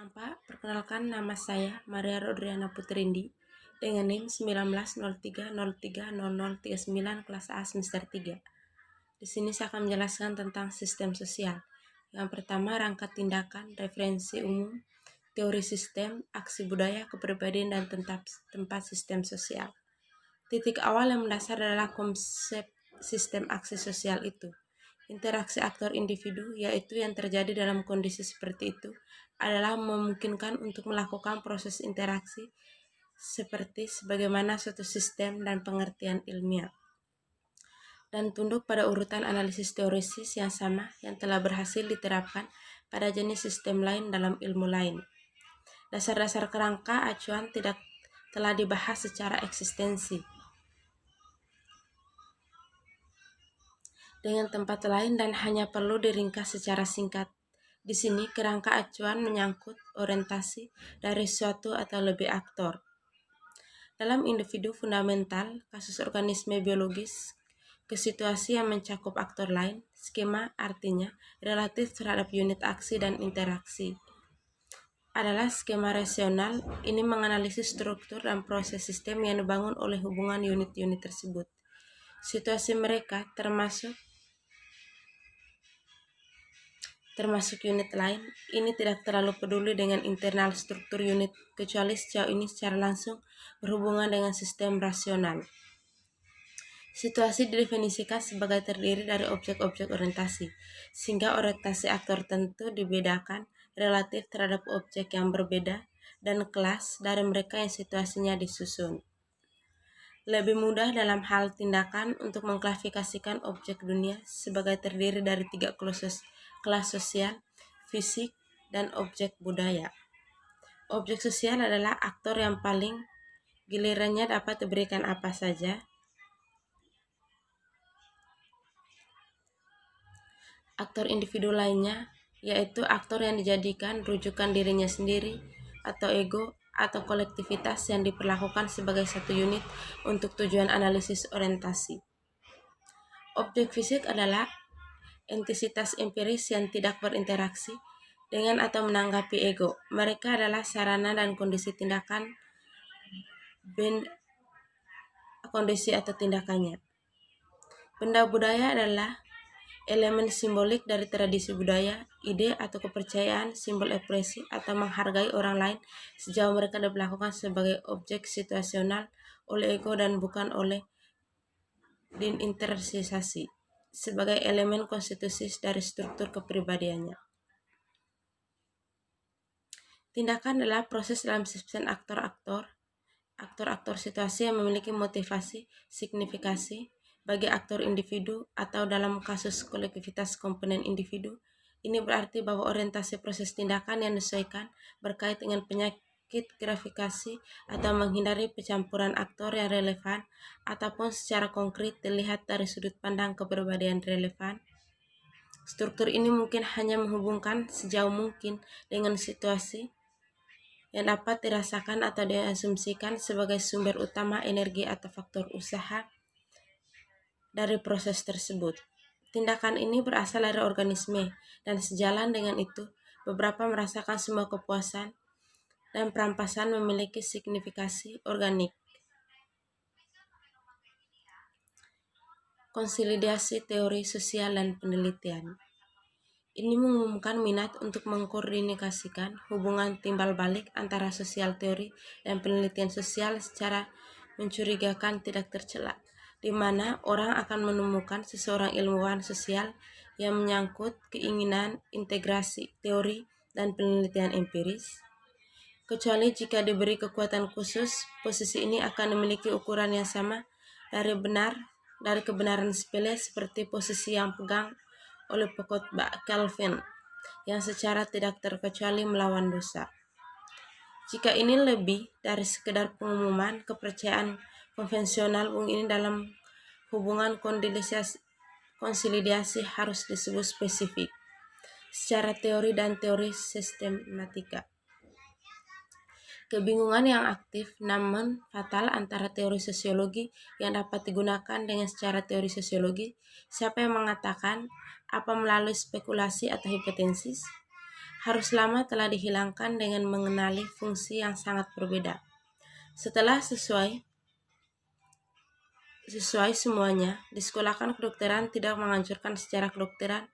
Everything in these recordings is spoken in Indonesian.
Perkenalkan nama saya Maria Rodriana Putrindi dengan NIM 1903030039 kelas A semester 3. Di sini saya akan menjelaskan tentang sistem sosial. Yang pertama, rangka tindakan, referensi umum, teori sistem, aksi budaya, kepribadian, dan tempat sistem sosial. Titik awal yang mendasar adalah konsep sistem aksi sosial itu. Interaksi aktor individu, yaitu yang terjadi dalam kondisi seperti itu, adalah memungkinkan untuk melakukan proses interaksi seperti sebagaimana suatu sistem dan pengertian ilmiah, dan tunduk pada urutan analisis teorisis yang sama yang telah berhasil diterapkan pada jenis sistem lain dalam ilmu lain. Dasar-dasar kerangka acuan telah dibahas secara eksistensi dengan tempat lain dan hanya perlu diringkas secara singkat. Di sini kerangka acuan menyangkut orientasi dari suatu atau lebih aktor. Dalam individu fundamental, kasus organisme biologis, ke situasi yang mencakup aktor lain, skema artinya relatif terhadap unit aksi dan interaksi. Adalah skema rasional, ini menganalisis struktur dan proses sistem yang dibangun oleh hubungan unit-unit tersebut. Situasi mereka termasuk unit lain, ini tidak terlalu peduli dengan internal struktur unit, kecuali sejauh ini secara langsung berhubungan dengan sistem rasional. Situasi didefinisikan sebagai terdiri dari objek-objek orientasi, sehingga orientasi aktor tentu dibedakan relatif terhadap objek yang berbeda dan kelas dari mereka yang situasinya disusun. Lebih mudah dalam hal tindakan untuk mengklasifikasikan objek dunia sebagai terdiri dari 3 kelas sosial, fisik, dan objek budaya. Objek sosial adalah aktor yang paling gilirannya dapat diberikan apa saja. Aktor individu lainnya, yaitu aktor yang dijadikan rujukan dirinya sendiri atau ego atau kolektivitas yang diperlakukan sebagai satu unit untuk tujuan analisis orientasi. Objek fisik adalah entisitas empiris yang tidak berinteraksi dengan atau menanggapi ego. Mereka adalah sarana dan kondisi tindakan, kondisi atau tindakannya. Benda budaya adalah elemen simbolik dari tradisi budaya, ide atau kepercayaan, simbol ekspresi atau menghargai orang lain sejauh mereka diperlakukan sebagai objek situasional oleh ego dan bukan oleh diintersisasi sebagai elemen konstitusi dari struktur kepribadiannya. Tindakan adalah proses dalam sistem aktor-aktor situasi yang memiliki motivasi signifikasi bagi aktor individu atau dalam kasus kolektivitas komponen individu. Ini berarti bahwa orientasi proses tindakan yang disesuaikan berkait dengan penyakit grafikasi atau menghindari pencampuran aktor yang relevan ataupun secara konkret dilihat dari sudut pandang kepribadian relevan. Struktur ini mungkin hanya menghubungkan sejauh mungkin dengan situasi yang dapat dirasakan atau diasumsikan sebagai sumber utama energi atau faktor usaha dari proses tersebut. Tindakan ini berasal dari organisme dan sejalan dengan itu, beberapa merasakan semua kepuasan dan perampasan memiliki signifikasi organik. Konsolidasi teori sosial dan penelitian. Ini mengumumkan minat untuk mengkoordinasikan hubungan timbal balik antara sosial teori dan penelitian sosial secara mencurigakan tidak tercela, di mana orang akan menemukan seseorang ilmuwan sosial yang menyangkut keinginan integrasi teori dan penelitian empiris. Kecuali jika diberi kekuatan khusus, posisi ini akan memiliki ukuran yang sama dari kebenaran sepele seperti posisi yang pegang oleh pengkhotbah Calvin yang secara tidak terkecuali melawan dosa. Jika ini lebih dari sekedar pengumuman kepercayaan konvensional, ini dalam hubungan konsolidasi harus disebut spesifik secara teori dan teori sistematika. Kebingungan yang aktif namun fatal antara teori sosiologi yang dapat digunakan dengan secara teori sosiologi, siapa yang mengatakan, apa melalui spekulasi atau hipotesis. harus lama telah dihilangkan dengan mengenali fungsi yang sangat berbeda. Setelah sesuai semuanya, disekolahkan kedokteran tidak menganjurkan secara kedokteran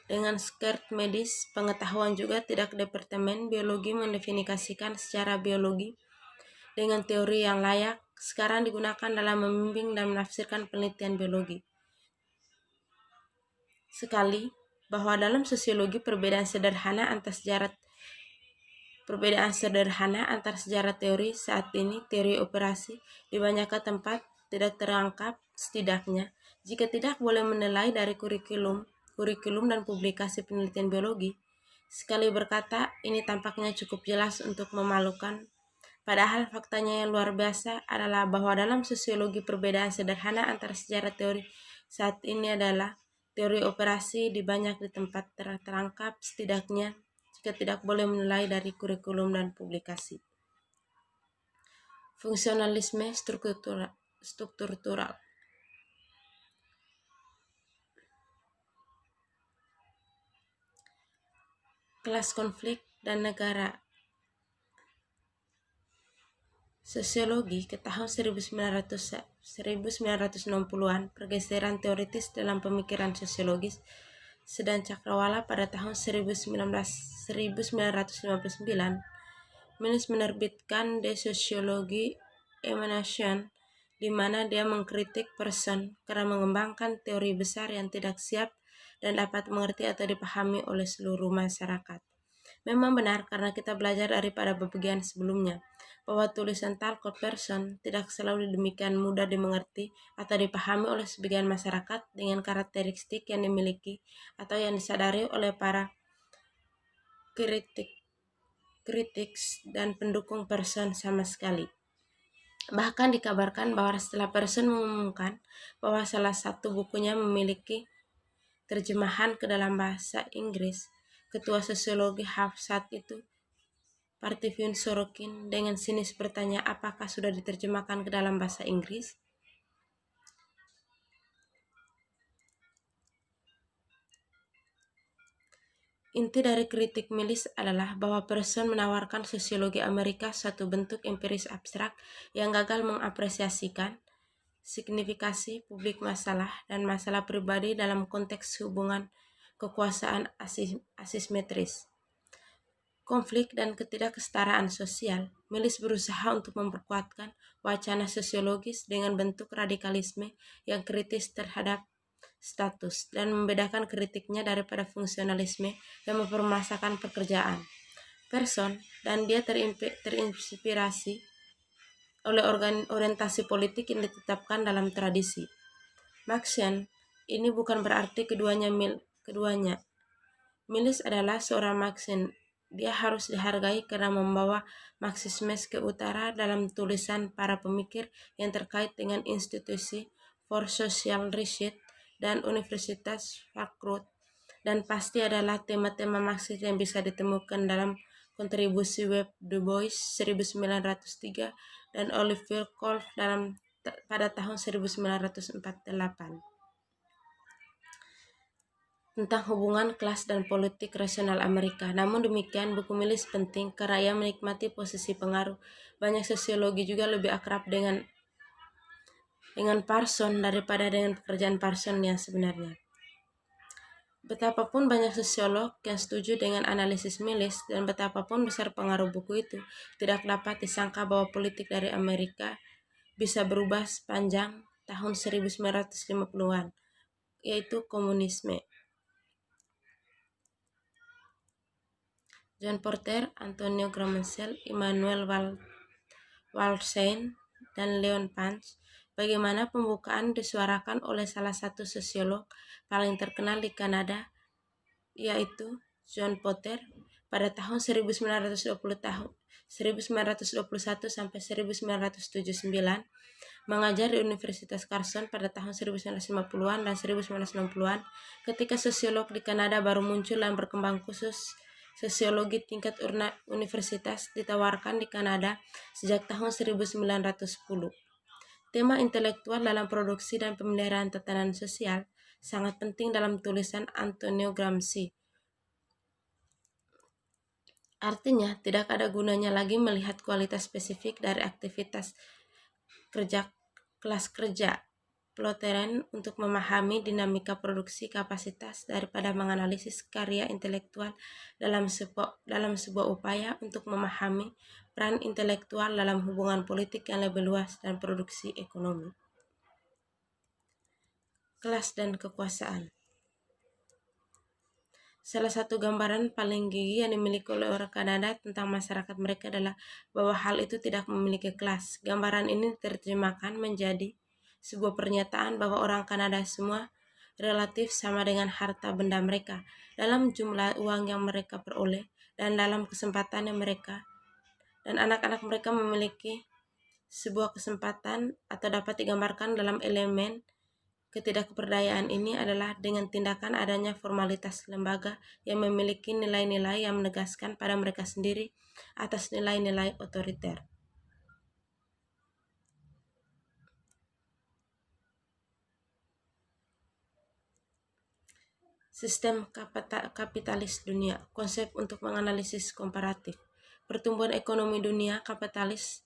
dengan skirt medis. Pengetahuan juga tidak. Departemen Biologi mendefinisikan secara biologi dengan teori yang layak sekarang digunakan dalam membimbing dan menafsirkan penelitian biologi. Sekali, bahwa dalam sosiologi perbedaan sederhana antar sejarah teori saat ini, teori operasi, di banyak tempat tidak terangkap, setidaknya jika tidak boleh menilai dari kurikulum dan publikasi penelitian biologi. Sekali berkata, ini tampaknya cukup jelas untuk memalukan. Padahal faktanya yang luar biasa adalah bahwa dalam sosiologi perbedaan sederhana antara sejarah teori saat ini adalah teori operasi di banyak di tempat terangkap, setidaknya jika tidak boleh menilai dari kurikulum dan publikasi. Fungsionalisme struktural. Kelas konflik dan negara. Sosiologi ke tahun 1960-an, pergeseran teoritis dalam pemikiran sosiologis, sedang cakrawala pada tahun 1959, Miles menerbitkan The Sociology Emanation, di mana dia mengkritik Person karena mengembangkan teori besar yang tidak siap dan dapat mengerti atau dipahami oleh seluruh masyarakat. Memang benar karena kita belajar daripada bagian sebelumnya, bahwa tulisan Talcott Person tidak selalu demikian mudah dimengerti atau dipahami oleh sebagian masyarakat dengan karakteristik yang dimiliki atau yang disadari oleh para kritik dan pendukung Person sama sekali. Bahkan dikabarkan bahwa setelah Person mengumumkan bahwa salah satu bukunya memiliki terjemahan ke dalam bahasa Inggris, ketua sosiologi Harvard itu, Parthenius Sorokin, dengan sinis bertanya apakah sudah diterjemahkan ke dalam bahasa Inggris. Inti dari kritik Miles adalah bahwa Person menawarkan sosiologi Amerika suatu bentuk empiris abstrak yang gagal mengapresiasikan signifikasi publik masalah dan masalah pribadi dalam konteks hubungan kekuasaan asimetris, konflik dan ketidaksetaraan sosial. Miles berusaha untuk memperkuatkan wacana sosiologis dengan bentuk radikalisme yang kritis terhadap status dan membedakan kritiknya daripada fungsionalisme yang mempermasalahkan pekerjaan Person, dan dia terinspirasi oleh orientasi politik yang ditetapkan dalam tradisi Marxian. Ini bukan berarti keduanya. Miles adalah seorang Marxian. Dia harus dihargai karena membawa Marxisme ke utara dalam tulisan para pemikir yang terkait dengan institusi for Social Research dan Universitas Frankfurt, dan pasti adalah tema-tema Marxis yang bisa ditemukan dalam kontribusi web Du Bois 1903 dan Olivier Kolff pada tahun 1948 tentang hubungan kelas dan politik rasional Amerika. Namun demikian, buku Miles penting karena ia menikmati posisi pengaruh. Banyak sosiologi juga lebih akrab dengan Parson daripada dengan pekerjaan Parson yang sebenarnya. Betapapun banyak sosiolog yang setuju dengan analisis Miles dan betapapun besar pengaruh buku itu, tidak dapat disangka bahwa politik dari Amerika bisa berubah sepanjang tahun 1950-an, yaitu komunisme. John Porter, Antonio Gramsci, Immanuel Wallerstein, dan Leon Panch. Bagaimana pembukaan disuarakan oleh salah satu sosiolog paling terkenal di Kanada, yaitu John Porter, pada tahun 1921 sampai 1979, mengajar di Universitas Carson pada tahun 1950-an dan 1960-an, ketika sosiolog di Kanada baru muncul dan berkembang. Khusus sosiologi tingkat universitas ditawarkan di Kanada sejak tahun 1910. Tema intelektual dalam produksi dan pemeliharaan tatanan sosial sangat penting dalam tulisan Antonio Gramsci. Artinya, tidak ada gunanya lagi melihat kualitas spesifik dari aktivitas kerja kelas kerja ploteren untuk memahami dinamika produksi kapasitas daripada menganalisis karya intelektual dalam sebuah upaya untuk memahami peran intelektual dalam hubungan politik yang lebih luas dan produksi ekonomi. Kelas dan kekuasaan. Salah satu gambaran paling gigi yang dimiliki oleh orang Kanada tentang masyarakat mereka adalah bahwa hal itu tidak memiliki kelas. Gambaran ini diterjemahkan menjadi sebuah pernyataan bahwa orang Kanada semua relatif sama dengan harta benda mereka, dalam jumlah uang yang mereka peroleh, dan dalam kesempatan yang mereka dan anak-anak mereka memiliki sebuah kesempatan atau dapat digambarkan dalam elemen ketidakberdayaan ini adalah dengan tindakan adanya formalitas lembaga yang memiliki nilai-nilai yang menegaskan pada mereka sendiri atas nilai-nilai otoriter. Sistem kapitalis dunia, konsep untuk menganalisis komparatif. Pertumbuhan ekonomi dunia kapitalis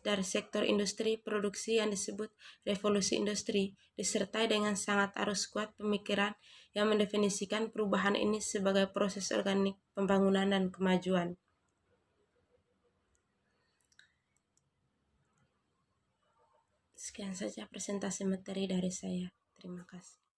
dari sektor industri produksi yang disebut revolusi industri disertai dengan sangat arus kuat pemikiran yang mendefinisikan perubahan ini sebagai proses organik pembangunan dan kemajuan. Sekian saja presentasi materi dari saya. Terima kasih.